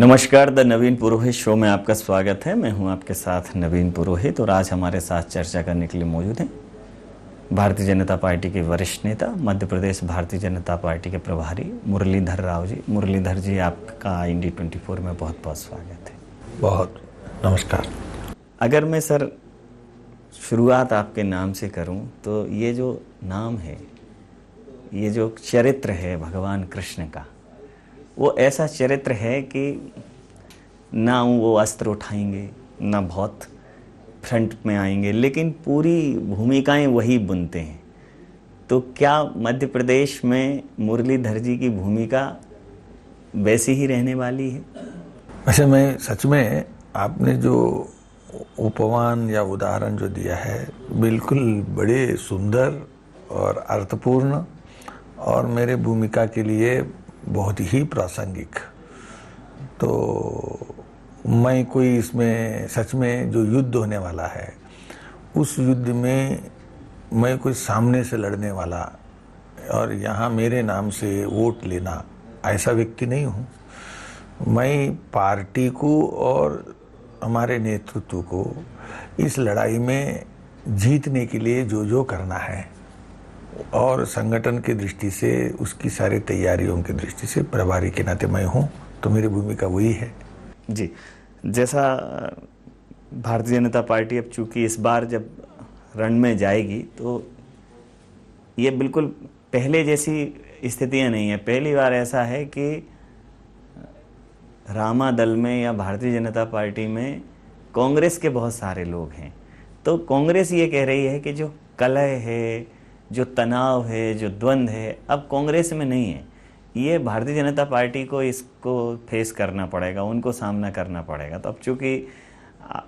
नमस्कार, the Naveen Purohit show में आपका स्वागत है। मैं हूं आपके साथ नवीन पुरोहित और आज हमारे साथ चर्चा करने के लिए मौजूद हैं भारतीय जनता पार्टी के वरिष्ठ नेता, मध्य प्रदेश भारतीय जनता पार्टी के प्रभारी मुरलीधर राव जी। मुरलीधर जी, आपका इंडी 24 में बहुत बहुत स्वागत है। बहुत नमस्कार। अगर मैं सर शुरुआत आपके नाम से करूं तो ये जो नाम है, ये जो चरित्र है भगवान कृष्ण का, वो ऐसा चरित्र है कि ना वो अस्त्र उठाएंगे, ना बहुत फ्रंट में आएंगे, लेकिन पूरी भूमिकाएं वही बुनते हैं। तो क्या मध्य प्रदेश में मुरलीधर जी की भूमिका वैसी ही रहने वाली है? वैसे मैं सच में आपने जो उपमान या उदाहरण जो दिया है बिल्कुल बड़े सुंदर और अर्थपूर्ण और मेरे भूमिका के लिए बहुत ही प्रासंगिक। तो मैं कोई इसमें सच में जो युद्ध होने वाला है उस युद्ध में मैं कोई सामने से लड़ने वाला और यहाँ मेरे नाम से वोट लेना ऐसा व्यक्ति नहीं हूँ। मैं पार्टी को और हमारे नेतृत्व को इस लड़ाई में जीतने के लिए जो करना है और संगठन की दृष्टि से उसकी सारी तैयारियों की दृष्टि से प्रभारी के नाते मैं हूँ, तो मेरी भूमिका वही है। जी, जैसा भारतीय जनता पार्टी अब चूंकि इस बार जब रण में जाएगी तो ये बिल्कुल पहले जैसी स्थितियां नहीं है। पहली बार ऐसा है कि रामा दल में या भारतीय जनता पार्टी में कांग्रेस के बहुत सारे लोग हैं। तो कांग्रेस ये कह रही है कि जो कलह है, जो तनाव है, जो द्वंद्व है, अब कांग्रेस में नहीं है। ये भारतीय जनता पार्टी को इसको फेस करना पड़ेगा, उनको सामना करना पड़ेगा। तो अब चूंकि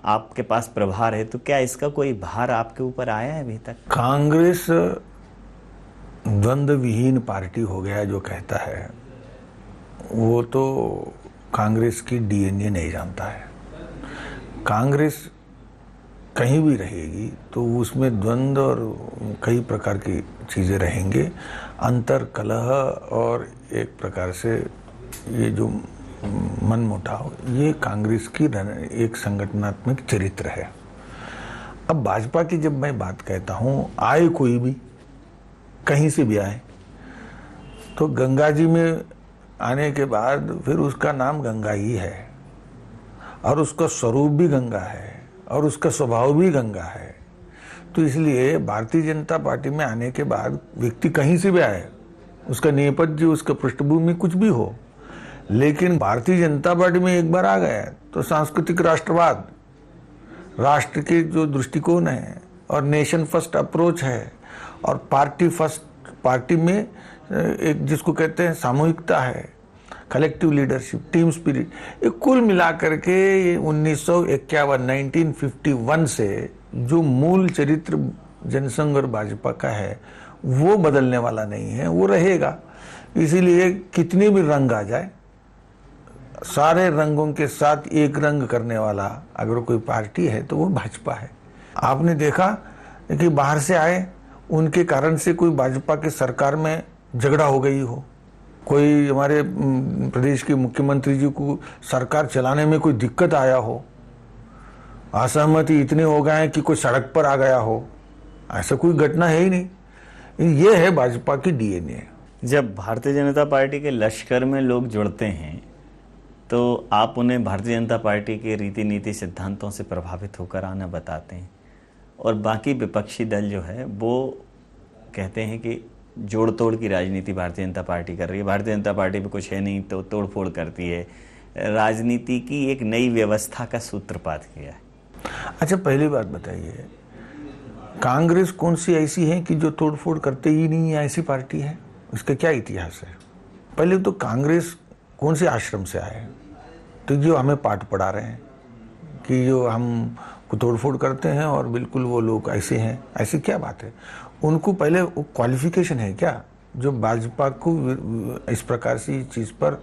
आपके पास प्रभार है, तो क्या इसका कोई भार आपके ऊपर आया है अभी तक? कांग्रेस द्वंद्व विहीन पार्टी हो गया जो कहता है वो तो कांग्रेस की डीएनए नहीं जानता है। कांग्रेस कहीं भी रहेगी तो उसमें द्वंद्व और कई प्रकार की चीज़ें रहेंगे, अंतर कलह और एक प्रकार से ये जो मनमुटाव, ये कांग्रेस की एक संगठनात्मक चरित्र है। अब भाजपा की जब मैं बात कहता हूँ, आए कोई भी कहीं से भी आए, तो गंगा जी में आने के बाद फिर उसका नाम गंगा ही है और उसका स्वरूप भी गंगा है और उसका स्वभाव भी गंगा है। तो इसलिए भारतीय जनता पार्टी में आने के बाद व्यक्ति कहीं से भी आए, उसका नेपथ्य, उसका पृष्ठभूमि कुछ भी हो, लेकिन भारतीय जनता पार्टी में एक बार आ गया तो सांस्कृतिक राष्ट्रवाद, राष्ट्र के जो दृष्टिकोण है और नेशन फर्स्ट अप्रोच है और पार्टी फर्स्ट, पार्टी में एक जिसको कहते हैं सामूहिकता है, कलेक्टिव लीडरशिप, टीम स्पिरिट, ये कुल मिलाकर के 1951 से जो मूल चरित्र जनसंघ और भाजपा का है वो बदलने वाला नहीं है, वो रहेगा। इसीलिए कितने भी रंग आ जाए, सारे रंगों के साथ एक रंग करने वाला अगर कोई पार्टी है तो वो भाजपा है। आपने देखा कि बाहर से आए उनके कारण से कोई भाजपा के सरकार में झगड़ा हो गई हो, कोई हमारे प्रदेश के मुख्यमंत्री जी को सरकार चलाने में कोई दिक्कत आया हो, असहमति इतने हो गए हैं कि कोई सड़क पर आ गया हो, ऐसा कोई घटना है ही नहीं। ये है भाजपा की डीएनए। जब भारतीय जनता पार्टी के लश्कर में लोग जुड़ते हैं तो आप उन्हें भारतीय जनता पार्टी के रीति नीति सिद्धांतों से प्रभावित होकर आना बताते हैं, और बाकी विपक्षी दल जो है वो कहते हैं कि जोड़ तोड़ की राजनीति भारतीय जनता पार्टी कर रही है, भारतीय जनता पार्टी में कुछ है नहीं तो तोड़ फोड़ करती है, राजनीति की एक नई व्यवस्था का सूत्रपात किया है। अच्छा, पहली बात बताइए, कांग्रेस कौन सी ऐसी है कि जो तोड़ फोड़ करते ही नहीं है, ऐसी पार्टी है? इसका क्या इतिहास है? पहले तो कांग्रेस कौन से आश्रम से आए तो जो हमें पाठ पढ़ा रहे हैं कि जो हम को तोड़ फोड़ करते हैं और बिल्कुल वो लोग ऐसे हैं, ऐसी क्या बात है? उनको पहले क्वालिफिकेशन है क्या जो भाजपा को इस प्रकार से चीज़ पर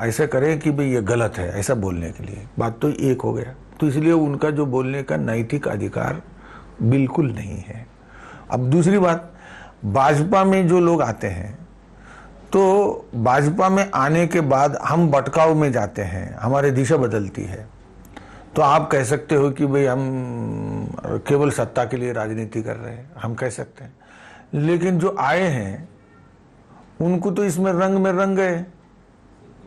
ऐसा करे कि भाई ये गलत है ऐसा बोलने के लिए? बात तो एक हो गया। तो इसलिए उनका जो बोलने का नैतिक अधिकार बिल्कुल नहीं है। अब दूसरी बात, भाजपा में जो लोग आते हैं तो भाजपा में आने के बाद हम भटकाव में जाते हैं, हमारी दिशा बदलती है। तो आप कह सकते हो कि भाई हम केवल सत्ता के लिए राजनीति कर रहे हैं, हम कह सकते हैं, लेकिन जो आए हैं उनको तो इसमें रंग गए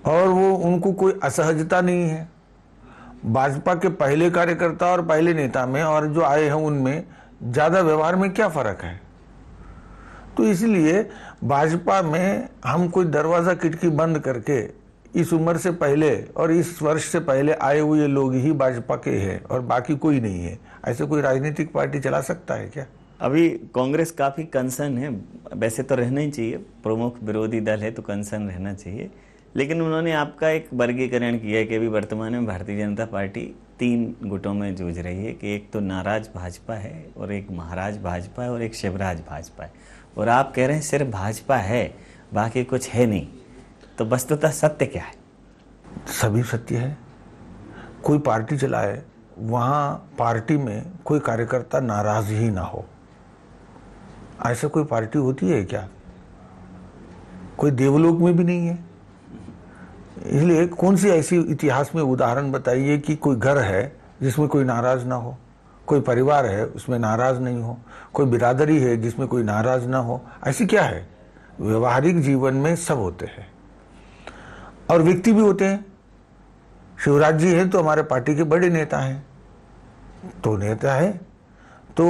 और वो उनको कोई असहजता नहीं है। भाजपा के पहले कार्यकर्ता और पहले नेता में और जो आए हैं उनमें ज्यादा व्यवहार में क्या फर्क है? तो इसलिए भाजपा में हम कोई दरवाजा खिड़की बंद करके इस उम्र से पहले और इस वर्ष से पहले आए हुए लोग ही भाजपा के हैं और बाकी कोई नहीं है, ऐसे कोई राजनीतिक पार्टी चला सकता है क्या? अभी कांग्रेस काफी कंसर्न है, वैसे तो रहना ही चाहिए, प्रमुख विरोधी दल है तो कंसर्न रहना चाहिए, लेकिन उन्होंने आपका एक वर्गीकरण किया है कि अभी वर्तमान में भारतीय जनता पार्टी 3 गुटों में जूझ रही है कि एक तो नाराज भाजपा है और एक महाराज भाजपा है और एक शिवराज भाजपा है, और आप कह रहे हैं सिर्फ भाजपा है बाकी कुछ है नहीं। तो वस्तुतः सत्य क्या है? सभी सत्य है। कोई पार्टी चलाए, वहां पार्टी में कोई कार्यकर्ता नाराज ही ना हो, ऐसा कोई पार्टी होती है क्या? कोई देवलोक में भी नहीं है। इसलिए कौन सी ऐसी इतिहास में उदाहरण बताइए कि कोई घर है जिसमें कोई नाराज ना हो, कोई परिवार है उसमें नाराज नहीं हो, कोई बिरादरी है जिसमें कोई नाराज ना हो, ऐसी क्या है? व्यवहारिक जीवन में सब होते हैं और व्यक्ति भी होते हैं। शिवराज जी हैं तो हमारे पार्टी के बड़े नेता हैं, तो नेता है तो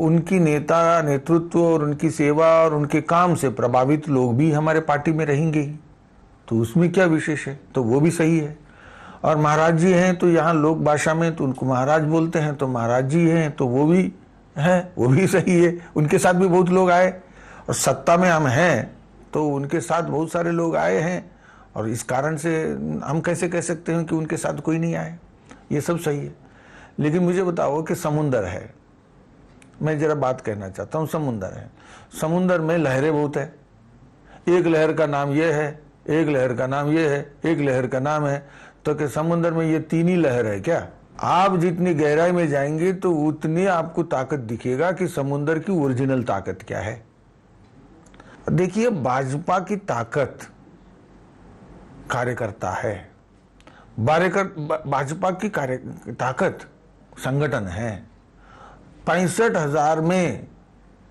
उनकी नेता नेतृत्व और उनकी सेवा और उनके काम से प्रभावित लोग भी हमारे पार्टी में रहेंगे ही, तो उसमें क्या विशेष है? तो वो भी सही है। और महाराज जी हैं तो यहाँ लोक भाषा में तो उनको महाराज बोलते हैं, तो महाराज जी हैं तो वो भी हैं, वो भी सही है। उनके साथ भी बहुत लोग आए और सत्ता में हम हैं तो उनके साथ बहुत सारे लोग आए हैं, और इस कारण से हम कैसे कह सकते हैं कि उनके साथ कोई नहीं आए? ये सब सही है। लेकिन मुझे बताओ कि समुंदर है, मैं जरा बात कहना चाहता हूँ। समुंदर है, समुंदर में लहरें बहुत है, एक लहर का नाम ये है, एक लहर का नाम ये है, एक लहर का नाम है, तो कि समुंदर में ये 3 ही लहर है क्या? आप जितनी गहराई में जाएंगे तो उतनी आपको ताकत दिखेगा कि समुंदर की ओरिजिनल ताकत क्या है। देखिए, भाजपा की ताकत कार्यकर्ता है, भाजपा की ताकत संगठन है। 65,000 में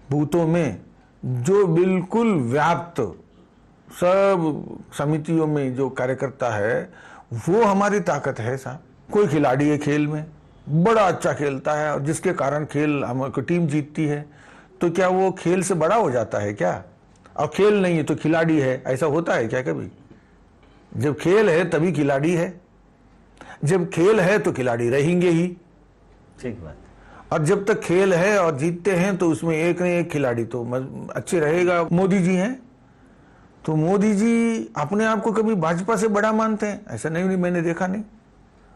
बूथों में जो बिल्कुल व्याप्त सब समितियों में जो कार्यकर्ता है वो हमारी ताकत है साहब। कोई खिलाड़ी है खेल में, बड़ा अच्छा खेलता है और जिसके कारण खेल हमको टीम जीतती है, तो क्या वो खेल से बड़ा हो जाता है क्या? और खेल नहीं है तो खिलाड़ी है, ऐसा होता है क्या कभी? जब खेल है तभी खिलाड़ी है, जब खेल है तो खिलाड़ी रहेंगे ही। ठीक बात। और जब तक खेल है और जीतते हैं तो उसमें एक नहीं एक खिलाड़ी तो अच्छे रहेगा। मोदी जी हैं तो मोदी जी अपने आप को कभी भाजपा से बड़ा मानते हैं? ऐसा नहीं, मैंने देखा नहीं।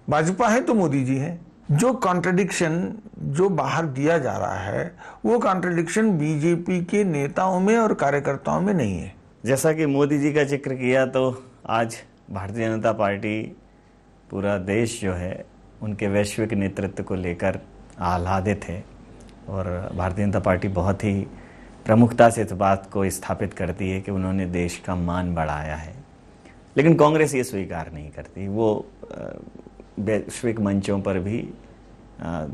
भाजपा है तो मोदी जी हैं। जो कॉन्ट्रडिक्शन जो बाहर दिया जा रहा है वो कॉन्ट्रडिक्शन बीजेपी के नेताओं में और कार्यकर्ताओं में नहीं है। जैसा कि मोदी जी का जिक्र किया, तो आज भारतीय जनता पार्टी, पूरा देश जो है उनके वैश्विक नेतृत्व को लेकर आह्लादित है, और भारतीय जनता पार्टी बहुत ही प्रमुखता से इस बात को स्थापित करती है कि उन्होंने देश का मान बढ़ाया है। लेकिन कांग्रेस ये स्वीकार नहीं करती। वो वैश्विक मंचों पर भी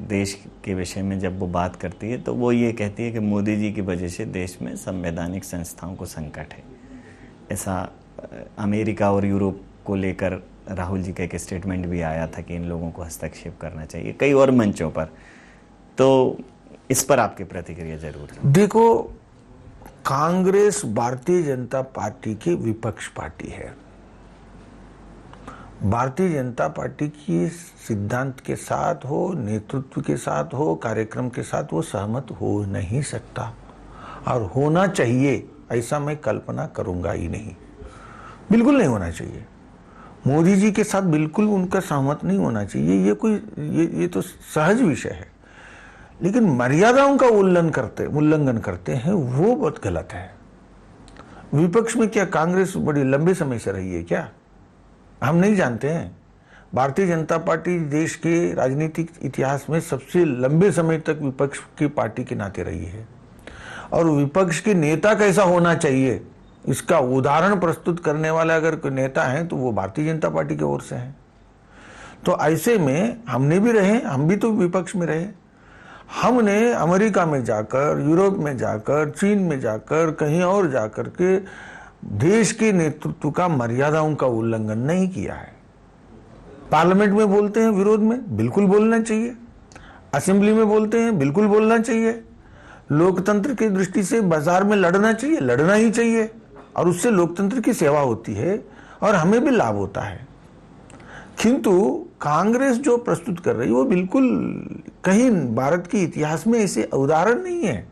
देश के विषय में जब वो बात करती है तो वो ये कहती है कि मोदी जी की वजह से देश में संवैधानिक संस्थाओं को संकट है। ऐसा अमेरिका और यूरोप को लेकर राहुल जी का एक स्टेटमेंट भी आया था कि इन लोगों को हस्तक्षेप करना चाहिए, कई और मंचों पर। तो इस पर आपकी प्रतिक्रिया जरूर। देखो, कांग्रेस भारतीय जनता पार्टी की विपक्ष पार्टी है। भारतीय जनता पार्टी की सिद्धांत के साथ हो, नेतृत्व के साथ हो, कार्यक्रम के साथ वो सहमत हो नहीं सकता, और होना चाहिए ऐसा मैं कल्पना करूंगा ही नहीं, बिल्कुल नहीं होना चाहिए। मोदी जी के साथ बिल्कुल उनका सहमत नहीं होना चाहिए, ये तो सहज विषय है। लेकिन मर्यादाओं का उल्लंघन करते हैं, वो बहुत गलत है। विपक्ष में क्या कांग्रेस बड़ी लंबे समय से रही है क्या? हम नहीं जानते हैं। भारतीय जनता पार्टी देश के राजनीतिक इतिहास में सबसे लंबे समय तक विपक्ष की पार्टी के नाते रही है, और विपक्ष के नेता कैसा होना चाहिए इसका उदाहरण प्रस्तुत करने वाला अगर कोई नेता है तो वो भारतीय जनता पार्टी की ओर से है। तो ऐसे में हमने भी रहे, हम भी तो विपक्ष में रहे। हमने अमेरिका में जाकर, यूरोप में जाकर, चीन में जाकर, कहीं और जाकर के देश के नेतृत्व का मर्यादाओं का उल्लंघन नहीं किया है। पार्लियामेंट में बोलते हैं विरोध में, बिल्कुल बोलना चाहिए। असेंबली में बोलते हैं, बिल्कुल बोलना चाहिए। लोकतंत्र की दृष्टि से बाजार में लड़ना चाहिए, लड़ना ही चाहिए, और उससे लोकतंत्र की सेवा होती है और हमें भी लाभ होता है। किंतु कांग्रेस जो प्रस्तुत कर रही है वो बिल्कुल कहीं भारत के इतिहास में ऐसे उदाहरण नहीं है।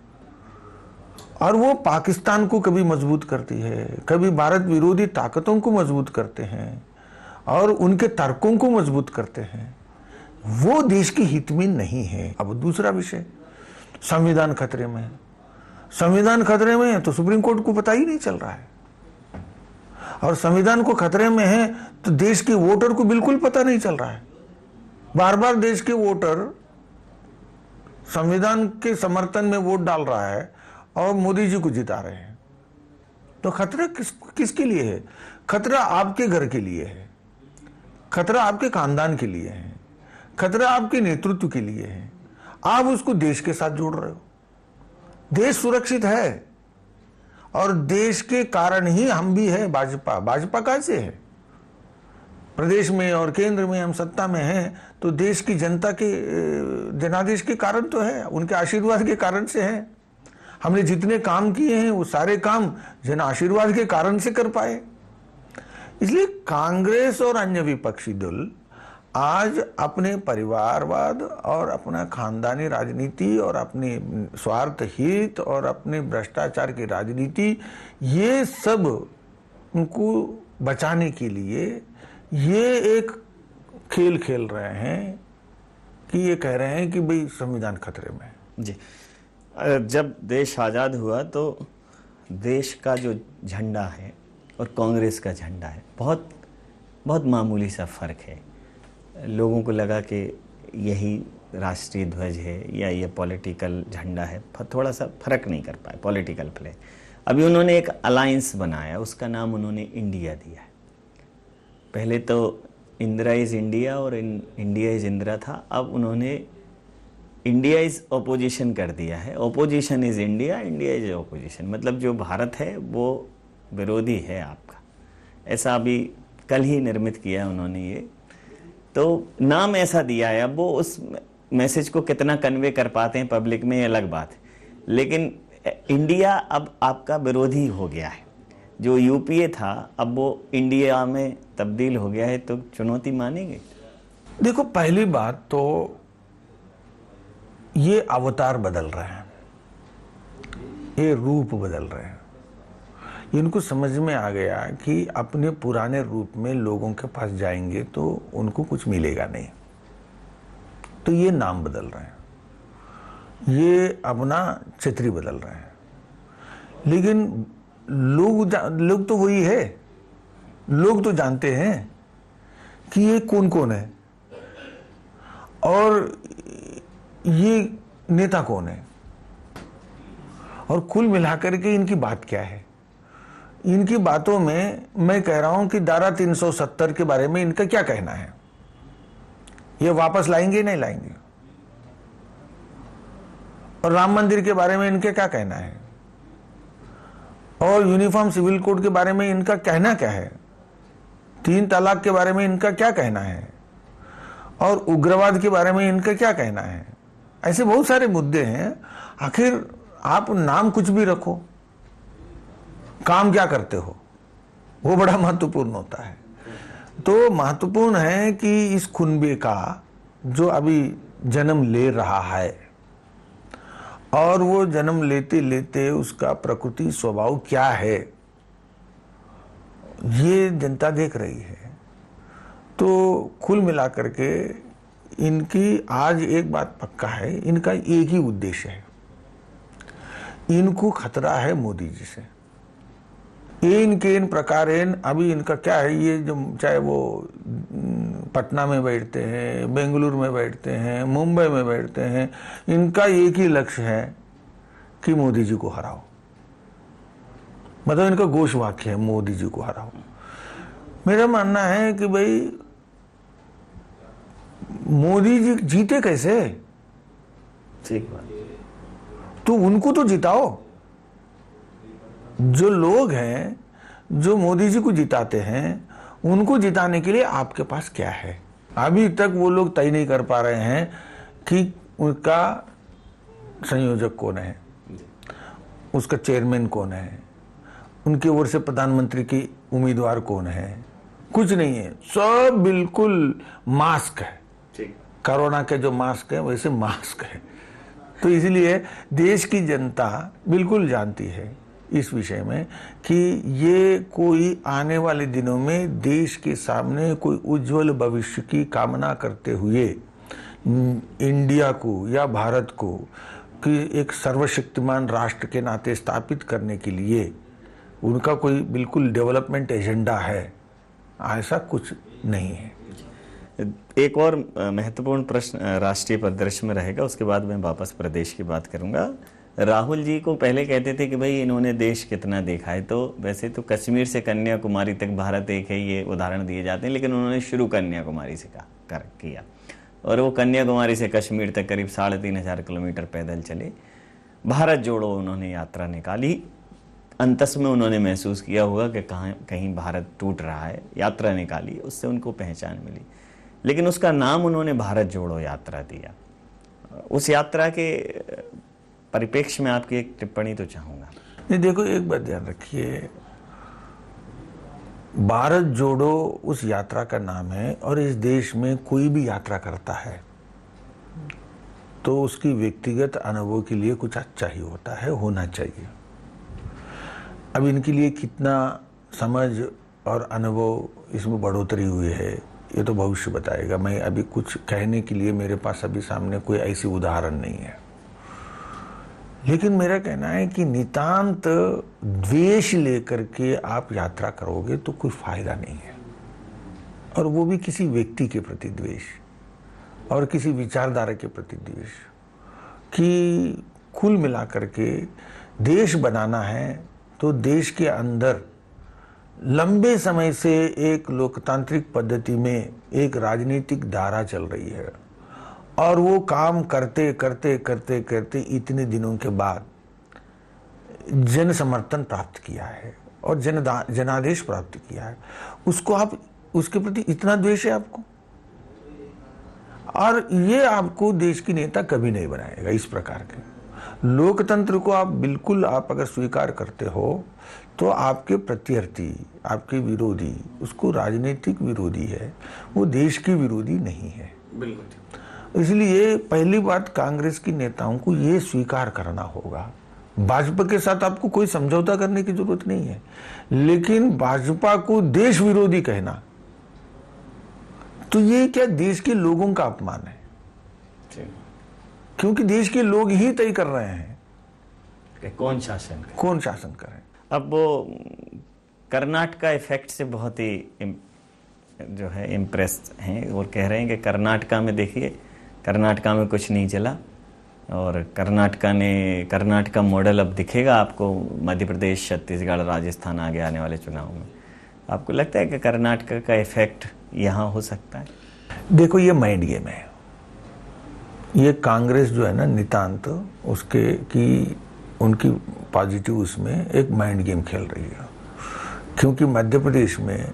और वो पाकिस्तान को कभी मजबूत करती है, कभी भारत विरोधी ताकतों को मजबूत करते हैं और उनके तर्कों को मजबूत करते हैं। वो देश के हित में नहीं है। अब दूसरा विषय, संविधान खतरे में है। संविधान खतरे में है तो सुप्रीम कोर्ट को पता ही नहीं चल रहा है, और संविधान को खतरे में है तो देश के वोटर को बिल्कुल पता नहीं चल रहा है। बार बार देश के वोटर संविधान के समर्थन में वोट डाल रहा है और मोदी जी को जिता रहे हैं। तो खतरा किसके लिए है? खतरा आपके घर के लिए है, खतरा आपके खानदान के लिए है, खतरा आपके नेतृत्व के लिए है। आप उसको देश के साथ जोड़ रहे हो। देश सुरक्षित है और देश के कारण ही हम भी है। भाजपा कैसे है? प्रदेश में और केंद्र में हम सत्ता में हैं तो देश की जनता के जनादेश के कारण तो है, उनके आशीर्वाद के कारण से है। हमने जितने काम किए हैं वो सारे काम जन आशीर्वाद के कारण से कर पाए। इसलिए कांग्रेस और अन्य विपक्षी दल आज अपने परिवारवाद और अपना खानदानी राजनीति और अपने स्वार्थ हित और अपने भ्रष्टाचार की राजनीति, ये सब उनको बचाने के लिए ये एक खेल खेल रहे हैं कि ये कह रहे हैं कि भाई संविधान खतरे में है। जी, जब देश आज़ाद हुआ तो देश का जो झंडा है और कांग्रेस का झंडा है, बहुत बहुत मामूली सा फ़र्क है। लोगों को लगा कि यही राष्ट्रीय ध्वज है या ये पॉलिटिकल झंडा है, थोड़ा सा फ़र्क नहीं कर पाए पॉलिटिकल प्ले। अभी उन्होंने एक अलायंस बनाया, उसका नाम उन्होंने इंडिया दिया है। पहले तो इंदिरा इज़ इंडिया और इंडिया इज़ इंदिरा था, अब उन्होंने इंडिया इज़ ऑपोजिशन कर दिया है। Opposition is India, India is opposition, मतलब जो भारत है वो विरोधी है आपका। ऐसा अभी कल ही निर्मित किया उन्होंने ये, तो नाम ऐसा दिया है। अब वो उस मैसेज को कितना कन्वे कर पाते हैं पब्लिक में, ये अलग बात है, लेकिन इंडिया अब आपका विरोधी हो गया है। जो यूपीए था अब वो इंडिया में तब्दील हो गया है, तो चुनौती मानेंगे? देखो, पहली बात तो ये अवतार बदल रहे हैं, ये रूप बदल रहे हैं। इनको समझ में आ गया कि अपने पुराने रूप में लोगों के पास जाएंगे तो उनको कुछ मिलेगा नहीं, तो ये नाम बदल रहे हैं, ये अपना छतरी बदल रहे हैं। लेकिन लोग तो वही है, लोग तो जानते हैं कि ये कौन कौन है और ये नेता कौन है, और कुल मिलाकर के इनकी बात क्या है। इनकी बातों में मैं कह रहा हूं कि धारा 370 के बारे में इनका क्या कहना है, ये वापस लाएंगे नहीं लाएंगे, और राम मंदिर के बारे में इनके क्या कहना है, और यूनिफॉर्म सिविल कोड के बारे में इनका कहना क्या है, 3 तलाक के बारे में इनका क्या कहना है, और उग्रवाद के बारे में इनका क्या कहना है। ऐसे बहुत सारे मुद्दे हैं। आखिर आप नाम कुछ भी रखो, काम क्या करते हो, वो बड़ा महत्वपूर्ण होता है। तो महत्वपूर्ण है कि इस कुनबे का जो अभी जन्म ले रहा है और वो जन्म लेते लेते उसका प्रकृति स्वभाव क्या है, ये जनता देख रही है। तो कुल मिलाकर के इनकी आज एक बात पक्का है, इनका एक ही उद्देश्य है, इनको खतरा है मोदी जी से। इन प्रकार अभी इनका क्या है, ये जो चाहे वो पटना में बैठते हैं, बेंगलुरु में बैठते हैं, मुंबई में बैठते हैं, इनका एक ही लक्ष्य है कि मोदी जी को हराओ। मतलब इनका घोष वाक्य है, मोदी जी को हराओ। मेरा मानना है कि भाई मोदी जी जीते कैसे? ठीक बात। तो उनको तो जिताओ। जो लोग हैं जो मोदी जी को जिताते हैं, उनको जिताने के लिए आपके पास क्या है? अभी तक वो लोग तय नहीं कर पा रहे हैं कि उनका संयोजक कौन है, उसका चेयरमैन कौन है, उनके ओर से प्रधानमंत्री की उम्मीदवार कौन है। कुछ नहीं है, सब बिल्कुल मास्क है। कोरोना के जो मास्क है वैसे मास्क है। तो इसलिए देश की जनता बिल्कुल जानती है इस विषय में कि ये कोई आने वाले दिनों में देश के सामने कोई उज्जवल भविष्य की कामना करते हुए इंडिया को या भारत को कि एक सर्वशक्तिमान राष्ट्र के नाते स्थापित करने के लिए उनका कोई बिल्कुल डेवलपमेंट एजेंडा है, ऐसा कुछ नहीं है। एक और महत्वपूर्ण प्रश्न राष्ट्रीय परिदृश्य में रहेगा, उसके बाद मैं वापस प्रदेश की बात करूंगा। राहुल जी को पहले कहते थे कि भाई इन्होंने देश कितना देखा है, तो वैसे तो कश्मीर से कन्याकुमारी तक भारत एक है, ये उदाहरण दिए जाते हैं, लेकिन उन्होंने शुरू कन्याकुमारी से किया और वो कन्याकुमारी से कश्मीर तक करीब 3500 किलोमीटर पैदल चले। भारत जोड़ो उन्होंने यात्रा निकाली। अंतस में उन्होंने महसूस किया होगा कि कहीं भारत टूट रहा है, यात्रा निकाली, उससे उनको पहचान मिली, लेकिन उसका नाम उन्होंने भारत जोड़ो यात्रा दिया। उस यात्रा के परिप्रेक्ष्य में आपकी एक टिप्पणी तो चाहूंगा। नहीं, देखो एक बात ध्यान रखिए, भारत जोड़ो उस यात्रा का नाम है और इस देश में कोई भी यात्रा करता है तो उसकी व्यक्तिगत अनुभव के लिए कुछ अच्छा ही होता है, होना चाहिए। अब इनके लिए कितना समझ और अनुभव इसमें बढ़ोतरी हुई है ये तो भविष्य बताएगा। मैं अभी कुछ कहने के लिए मेरे पास अभी सामने कोई ऐसी उदाहरण नहीं है, लेकिन मेरा कहना है कि नितांत द्वेष लेकर के आप यात्रा करोगे तो कोई फायदा नहीं है, और वो भी किसी व्यक्ति के प्रति द्वेष और किसी विचारधारा के प्रति द्वेष। कि कुल मिलाकर के देश बनाना है तो देश के अंदर लंबे समय से एक लोकतांत्रिक पद्धति में एक राजनीतिक धारा चल रही है, और वो काम करते करते करते करते इतने दिनों के बाद जन समर्थन प्राप्त किया है और जनादेश प्राप्त किया है, उसको आप उसके प्रति इतना द्वेष है आपको, और ये आपको देश की नेता कभी नहीं बनाएगा। इस प्रकार के लोकतंत्र को आप बिल्कुल आप अगर स्वीकार करते हो तो आपके प्रत्यर्थी, आपके विरोधी, उसको राजनीतिक विरोधी है, वो देश की विरोधी नहीं है। बिल्कुल। इसलिए पहली बात कांग्रेस की नेताओं को ये स्वीकार करना होगा। भाजपा के साथ आपको कोई समझौता करने की जरूरत नहीं है, लेकिन भाजपा को देश विरोधी कहना तो ये क्या देश के लोगों का अपमान है, क्योंकि देश के लोग ही तय कर रहे हैं कि कौन शासन करे। अब वो कर्नाटक इफेक्ट से बहुत ही जो है इम्प्रेस हैं और कह रहे हैं कि कर्नाटका में देखिए, कर्नाटका में कुछ नहीं चला और कर्नाटका मॉडल अब दिखेगा आपको मध्य प्रदेश, छत्तीसगढ़, राजस्थान आगे आने वाले चुनाव में। आपको लगता है कि कर्नाटक का इफेक्ट यहाँ हो सकता है? देखो ये माइंड गेम है, ये कांग्रेस जो है ना नितांत उसके की उनकी पॉजिटिव उसमें एक माइंड गेम खेल रही है, क्योंकि मध्य प्रदेश में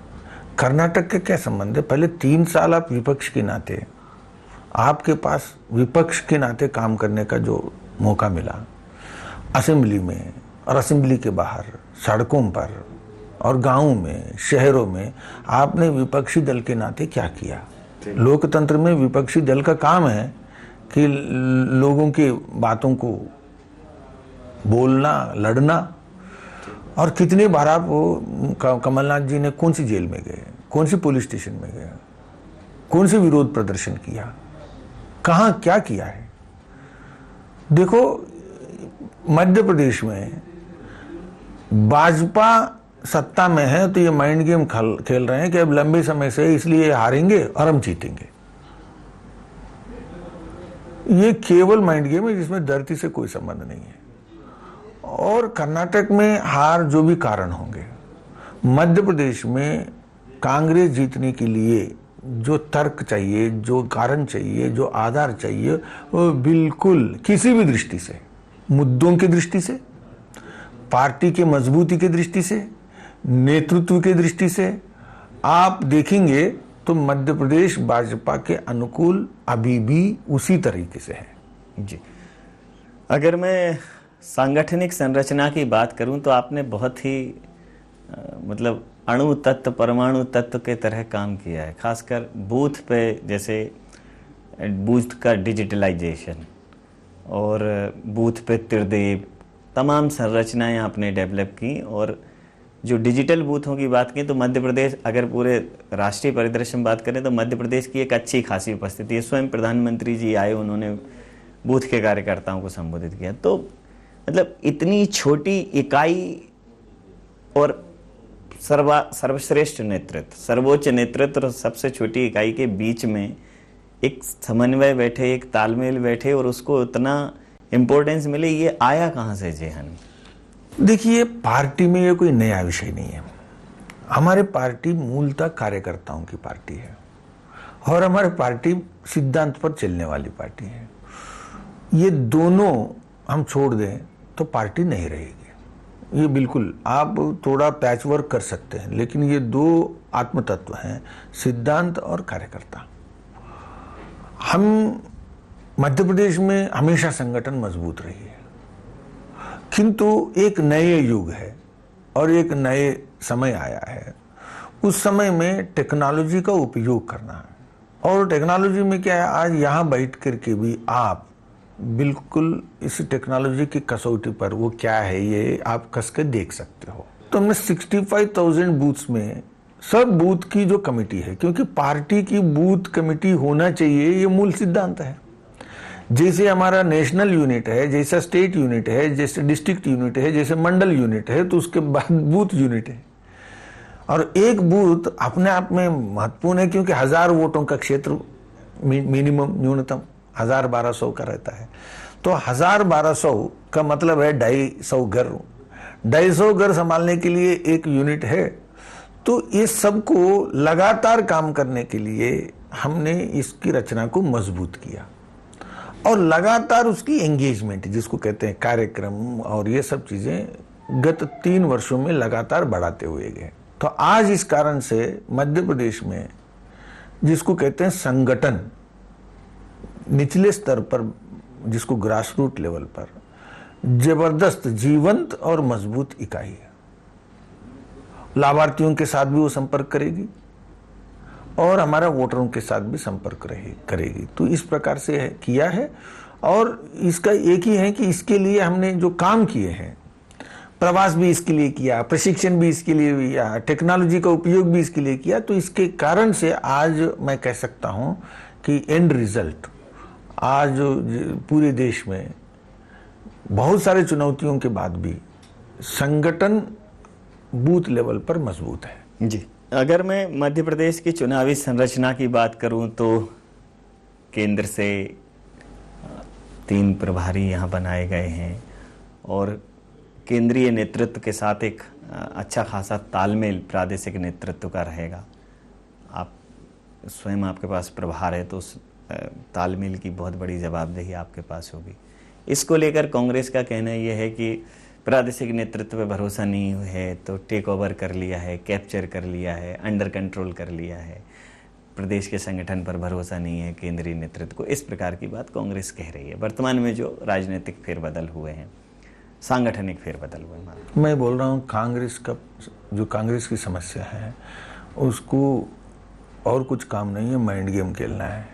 कर्नाटक के क्या संबंध है। पहले 3 साल आप विपक्ष के नाते, आपके पास विपक्ष के नाते काम करने का जो मौका मिला असेंबली में और असेंबली के बाहर, सड़कों पर और गांवों में, शहरों में, आपने विपक्षी दल के नाते क्या किया। लोकतंत्र में विपक्षी दल का काम है कि लोगों की बातों को बोलना, लड़ना। और कितने बार आप कमलनाथ जी ने कौन सी जेल में गए, कौन सी पुलिस स्टेशन में गए, कौन सी विरोध प्रदर्शन किया, कहां क्या किया है। देखो मध्य प्रदेश में भाजपा सत्ता में है तो ये माइंड गेम खेल रहे हैं कि अब लंबे समय से इसलिए हारेंगे और हम जीतेंगे। ये केवल माइंड गेम है जिसमें धरती से कोई संबंध नहीं है। और कर्नाटक में हार जो भी कारण होंगे, मध्य प्रदेश में कांग्रेस जीतने के लिए जो तर्क चाहिए, जो कारण चाहिए, जो आधार चाहिए, वो बिल्कुल किसी भी दृष्टि से, मुद्दों की दृष्टि से, पार्टी के मजबूती की दृष्टि से, नेतृत्व की दृष्टि से आप देखेंगे तो मध्य प्रदेश भाजपा के अनुकूल अभी भी उसी तरीके से है। जी, अगर मैं सांगठनिक संरचना की बात करूं तो आपने बहुत ही मतलब अणु तत्व, परमाणु तत्व के तरह काम किया है, खासकर बूथ पे, जैसे बूथ का डिजिटलाइजेशन और बूथ पे त्रिदेव, तमाम संरचनाएं आपने डेवलप की। और जो डिजिटल बूथों की बात की तो मध्य प्रदेश, अगर पूरे राष्ट्रीय परिदृश्य में बात करें तो मध्य प्रदेश की एक अच्छी खासी उपस्थिति है। स्वयं प्रधानमंत्री जी आए, उन्होंने बूथ के कार्यकर्ताओं को संबोधित किया। तो मतलब इतनी छोटी इकाई और सर्वश्रेष्ठ नेतृत्व, सर्वोच्च नेतृत्व और सबसे छोटी इकाई के बीच में एक समन्वय बैठे, एक तालमेल बैठे और उसको इतना इम्पोर्टेंस मिले, ये आया कहाँ से जेहन? देखिए, पार्टी में ये कोई नया विषय नहीं है। हमारे पार्टी मूलतः कार्यकर्ताओं की पार्टी है और हमारी पार्टी सिद्धांत पर चलने वाली पार्टी है। ये दोनों हम छोड़ दें तो पार्टी नहीं रहेगी। ये बिल्कुल, आप थोड़ा पैच वर्क कर सकते हैं, लेकिन ये दो आत्मतत्व हैं, सिद्धांत और कार्यकर्ता। हम मध्य प्रदेश में हमेशा संगठन मजबूत रही है, किंतु एक नए युग है और एक नए समय आया है। उस समय में टेक्नोलॉजी का उपयोग करना है। और टेक्नोलॉजी में क्या है, आज यहाँ बैठ करके भी आप बिल्कुल इस टेक्नोलॉजी की कसौटी पर वो क्या है ये आप कस के देख सकते हो। तो हमने 65,000 बूथ्स में सब बूथ की जो कमेटी है, क्योंकि पार्टी की बूथ कमेटी होना चाहिए, ये मूल सिद्धांत है। जैसे हमारा नेशनल यूनिट है, जैसा स्टेट यूनिट है, जैसे डिस्ट्रिक्ट यूनिट है, जैसे मंडल यूनिट है, तो उसके बाद बूथ यूनिट है। और एक बूथ अपने आप में महत्वपूर्ण है, क्योंकि 1000 वोटों का क्षेत्र मिनिमम, न्यूनतम 1000-1200 का रहता है। तो 1000-1200 का मतलब है 250 घर। 250 घर संभालने के लिए एक यूनिट है। तो इस सबको लगातार काम करने के लिए हमने इसकी रचना को मजबूत किया और लगातार उसकी एंगेजमेंट, जिसको कहते हैं कार्यक्रम, और ये सब चीजें गत 3 वर्षों में लगातार बढ़ाते हुए गए। तो आज इस कारण से मध्य प्रदेश में जिसको कहते हैं संगठन, निचले स्तर पर, जिसको ग्रास रूट लेवल पर जबरदस्त, जीवंत और मजबूत इकाई है। लाभार्थियों के साथ भी वो संपर्क करेगी और हमारा वोटरों के साथ भी संपर्क करेगी। तो इस प्रकार से किया है। और इसका एक ही है कि इसके लिए हमने जो काम किए हैं, प्रवास भी इसके लिए किया, प्रशिक्षण भी इसके लिए किया, टेक्नोलॉजी का उपयोग भी इसके लिए किया। तो इसके कारण से आज मैं कह सकता हूं कि एंड रिजल्ट आज पूरे देश में बहुत सारे चुनौतियों के बाद भी संगठन बूथ लेवल पर मजबूत है। जी, अगर मैं मध्य प्रदेश की चुनावी संरचना की बात करूं तो केंद्र से 3 प्रभारी यहाँ बनाए गए हैं और केंद्रीय नेतृत्व के साथ एक अच्छा खासा तालमेल प्रादेशिक नेतृत्व का रहेगा। आप स्वयं, आपके पास प्रभार है तो उस तालमेल की बहुत बड़ी जवाबदेही आपके पास होगी। इसको लेकर कांग्रेस का कहना यह है कि प्रादेशिक नेतृत्व पे भरोसा नहीं है तो टेक ओवर कर लिया है, कैप्चर कर लिया है, अंडर कंट्रोल कर लिया है, प्रदेश के संगठन पर भरोसा नहीं है केंद्रीय नेतृत्व को। इस प्रकार की बात कांग्रेस कह रही है। वर्तमान में जो राजनीतिक फेरबदल हुए हैं, सांगठनिक फेरबदल हुए हैं, मैं बोल रहा हूँ कांग्रेस की समस्या है, उसको और कुछ काम नहीं है, माइंड गेम खेलना है।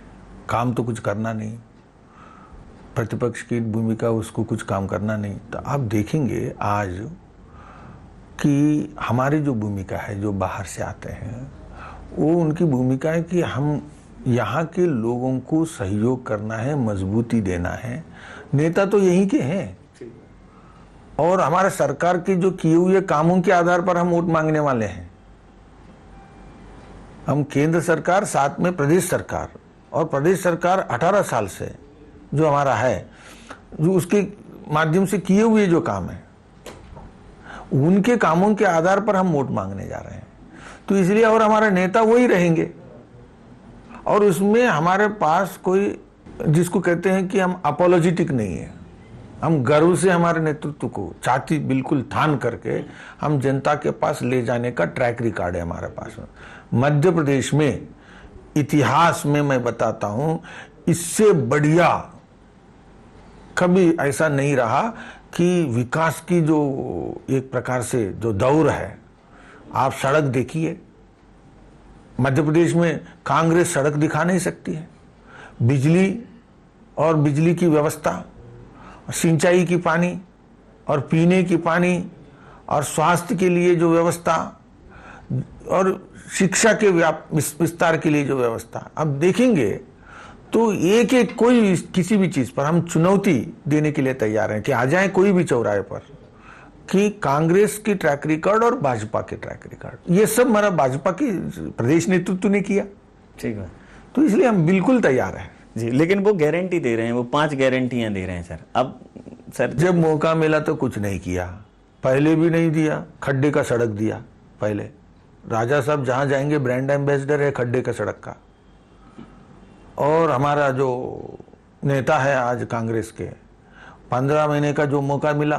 काम तो कुछ करना नहीं, प्रतिपक्ष की भूमिका, उसको कुछ काम करना नहीं। तो आप देखेंगे आज कि हमारी जो भूमिका है, जो बाहर से आते हैं, वो उनकी भूमिका है कि हम यहाँ के लोगों को सहयोग करना है, मजबूती देना है। नेता तो यहीं के हैं और हमारे सरकार के जो किए हुए कामों के आधार पर हम वोट मांगने वाले हैं। हम केंद्र सरकार, साथ में प्रदेश सरकार, और प्रदेश सरकार 18 साल से जो हमारा है, जो उसके माध्यम से किए हुए जो काम है, उनके कामों के आधार पर हम वोट मांगने जा रहे हैं। तो इसलिए और हमारे नेता वही रहेंगे, और उसमें हमारे पास कोई, जिसको कहते हैं कि हम अपोलोजेटिक नहीं है, हम गर्व से हमारे नेतृत्व को छाती बिल्कुल थान करके हम जनता के पास ले जाने का ट्रैक रिकॉर्ड है हमारे पास। मध्य प्रदेश में इतिहास में मैं बताता हूं, इससे बढ़िया कभी ऐसा नहीं रहा कि विकास की जो एक प्रकार से जो दौर है, आप सड़क देखिए, मध्य प्रदेश में कांग्रेस सड़क दिखा नहीं सकती है। बिजली और बिजली की व्यवस्था, सिंचाई की पानी और पीने की पानी और स्वास्थ्य के लिए जो व्यवस्था और शिक्षा के विस्तार के लिए जो व्यवस्था, अब देखेंगे तो एक एक कोई किसी भी चीज पर हम चुनौती देने के लिए तैयार हैं कि आ जाए कोई भी चौराहे पर, कि कांग्रेस की ट्रैक रिकॉर्ड और भाजपा के ट्रैक रिकॉर्ड, ये सब हमारा भाजपा की प्रदेश नेतृत्व ने किया। ठीक है, तो इसलिए हम बिल्कुल तैयार हैं जी। लेकिन वो गारंटी दे रहे हैं, वो 5 गारंटियां दे रहे हैं सर। अब सर जब मौका मिला तो कुछ नहीं किया, पहले भी नहीं दिया, खड्डे का सड़क दिया। पहले राजा साहब जहां जाएंगे ब्रांड एम्बेसडर है खड्डे का सड़क का। और हमारा जो नेता है आज कांग्रेस के, 15 महीने का जो मौका मिला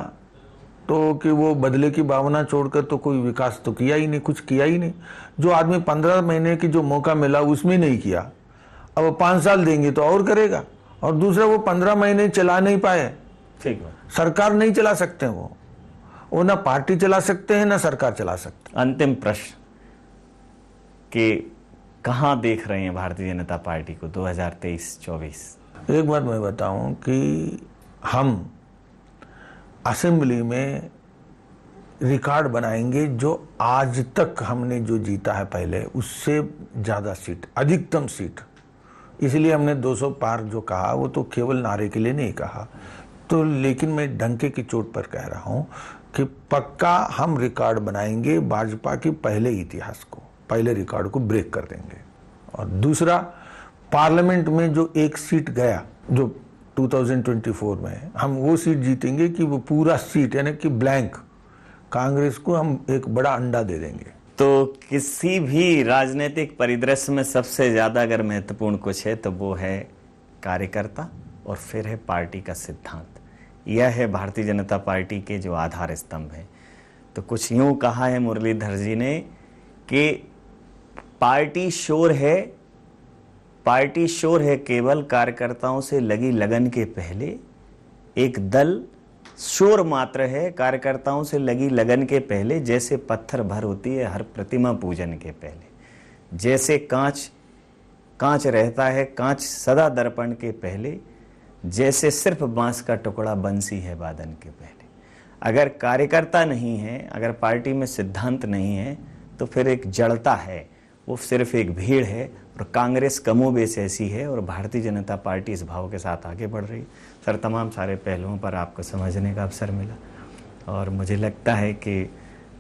तो कि वो बदले की भावना छोड़कर तो कोई विकास तो किया ही नहीं, कुछ किया ही नहीं। जो आदमी 15 महीने की जो मौका मिला उसमें नहीं किया, अब 5 साल देंगे तो और करेगा। और दूसरा, वो 15 महीने चला नहीं पाए, ठीक है, सरकार नहीं चला सकते, वो ना पार्टी चला सकते हैं ना सरकार चला सकते। अंतिम प्रश्न कि कहां देख रहे हैं भारतीय जनता पार्टी को 2023-24? एक बात मैं बताऊं कि हम असेंबली में रिकॉर्ड बनाएंगे, जो आज तक हमने जो जीता है पहले उससे ज्यादा सीट, अधिकतम सीट। इसलिए हमने 200 पार जो कहा वो तो केवल नारे के लिए नहीं कहा, तो लेकिन मैं डंके की चोट पर कह रहा हूं कि पक्का हम रिकॉर्ड बनाएंगे, भाजपा की पहले इतिहास को, पहले रिकॉर्ड को ब्रेक कर देंगे। और दूसरा, पार्लियामेंट में जो एक सीट गया जो 2024 में, हम वो सीट जीतेंगे कि वो पूरा सीट यानी कि ब्लैंक कांग्रेस को हम एक बड़ा अंडा दे देंगे। तो किसी भी राजनीतिक परिदृश्य में सबसे ज्यादा अगर महत्वपूर्ण कुछ है तो वो है कार्यकर्ता और फिर है पार्टी का सिद्धांत। यह है भारतीय जनता पार्टी के जो आधार स्तंभ है। तो कुछ यूं कहा है मुरलीधर जी ने कि पार्टी शोर है केवल कार्यकर्ताओं से लगी लगन के पहले, एक दल शोर मात्र है कार्यकर्ताओं से लगी लगन के पहले, जैसे पत्थर भर होती है हर प्रतिमा पूजन के पहले, जैसे कांच रहता है कांच सदा दर्पण के पहले, जैसे सिर्फ बांस का टुकड़ा बंसी है वादन के पहले। अगर कार्यकर्ता नहीं है, अगर पार्टी में सिद्धांत नहीं है, तो फिर एक जड़ता है, वो सिर्फ एक भीड़ है। और कांग्रेस कमोबेश ऐसी है और भारतीय जनता पार्टी इस भाव के साथ आगे बढ़ रही। सर, तमाम सारे पहलुओं पर आपको समझने का अवसर मिला और मुझे लगता है कि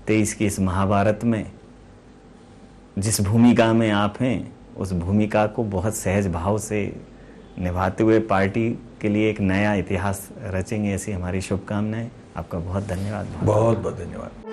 23 की इस महाभारत में जिस भूमिका में आप हैं, उस भूमिका को बहुत सहज भाव से निभाते हुए पार्टी के लिए एक नया इतिहास रचेंगे, ऐसी हमारी शुभकामनाएं। आपका बहुत धन्यवाद। बहुत बहुत धन्यवाद।